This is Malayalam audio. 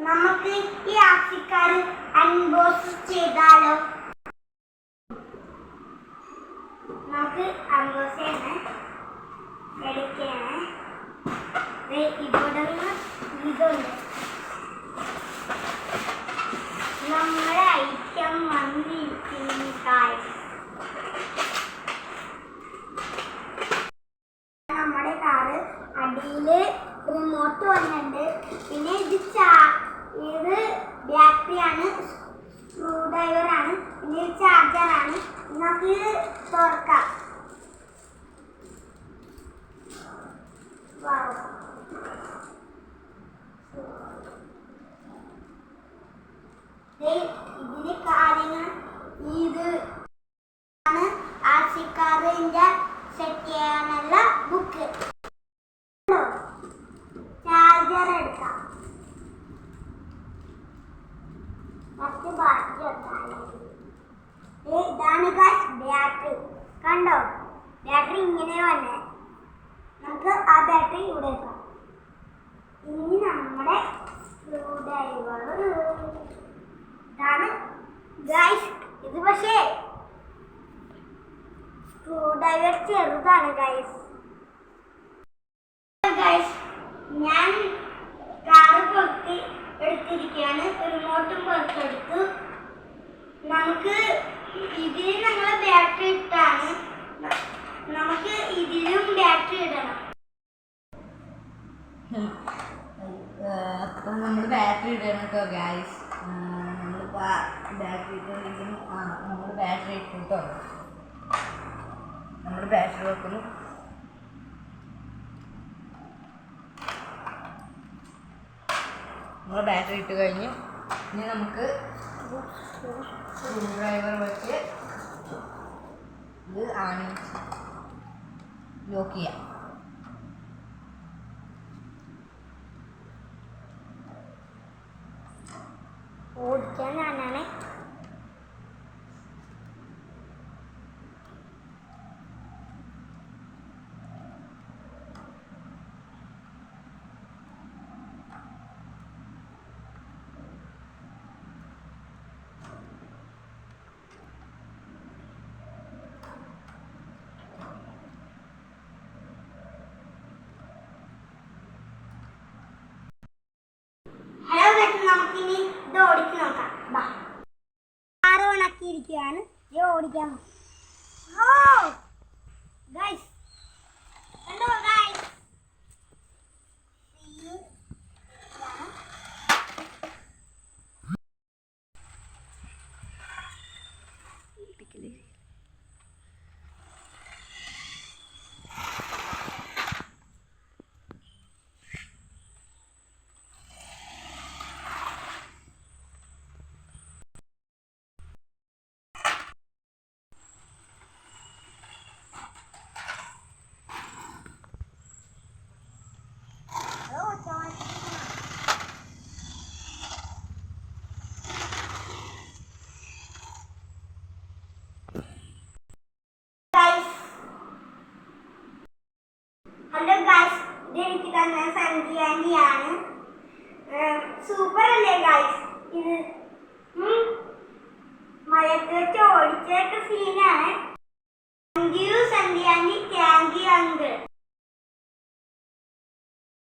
നമുക്ക് ഈ ആഫ്രിക്കാർ അൺബോക്സ് ചെയ്താലോ? നമുക്ക് അൺബോക്സ് ചെയ്യണേ, എടുക്കണേ. ഇവിടെ ഇതുണ്ട്, നമ്മുടെ ഐറ്റം വന്നിരിക്കുന്നു. നമ്മുടെ കാറ് അടിയില് റിമോട്ട് വന്നിട്ടുണ്ട്. പിന്നെ ഇത് ബാറ്ററിയാണ്, സ്ക്രൂ ഡ്രൈവറാണ്, പിന്നെ ചാർജറാണ്. നമുക്ക് തുറക്കാം. ഇതിന് കാര്യങ്ങൾ ഇത് ആണ് ആർസിക്കാറിന്റെ സെറ്റ് ചെയ്യാനുള്ള ബുക്ക്. ചാർജർ എടുക്കാം. മറ്റ് ബാറ്ററി ഇതാണ് ബാറ്ററി. കണ്ടോ, ബാറ്ററി ഇങ്ങനെ വന്നേ. നമുക്ക് ആ ബാറ്ററി ഇവിടെ വെക്കാം. ഇനി നമ്മുടെ സ്ക്രൂ ഡ്രൈവർ ഇതാണ് ഗൈസ്. ഇത് പക്ഷേ സ്ക്രൂ ഡ്രൈവർ ചെറുതാണ് ഗൈസ്. ഞാൻ കാറ് പുറത്ത് എടുത്തിരിക്കുകയാണ്, റിമോട്ടും പുറത്തെടുത്തു. നമുക്ക് ഇതിൽ ഞങ്ങൾ ബാറ്ററി ഇട്ടാണ്, നമുക്ക് ഇതിലും ബാറ്ററി ഇടണം. അപ്പം നമ്മൾ ബാറ്ററി ഇടണം കേട്ടോ ഗൈസ്. നമ്മളിപ്പോൾ ബാറ്ററി ഇട്ടിരിക്കുന്നു. നമ്മൾ ബാറ്ററി ഇട്ടു കേട്ടോ. നമ്മൾ ബാറ്ററി വെക്കുന്നു. നമ്മൾ ബാറ്ററി ഇട്ട് കഴിഞ്ഞു. ഇനി നമുക്ക് സ്ക്രൂ ഡ്രൈവർ വെച്ച് ഇത് ലോക്ക് ചെയ്യാം. ഓടിക്കാൻ ഞാനാണ്. നമുക്കിനി ഇത് ഓടിച്ച് നോക്കാം. കാറ് ഓണാക്കിയിരിക്കുകയാണ്, ഇത് ഓടിക്കാൻ. ഗൈസ് കണ്ടോ ഗൈസ്, ഹലോ ഗൈസ്, ഇതെനിക്ക് തന്ന സംഖ്യാന്റിയാണ്. സൂപ്പർ അല്ലേ ഗൈസ്? ഇത് മഴയത്ത് വെച്ച് ഓടിച്ചൊക്കെ സീനാണ്.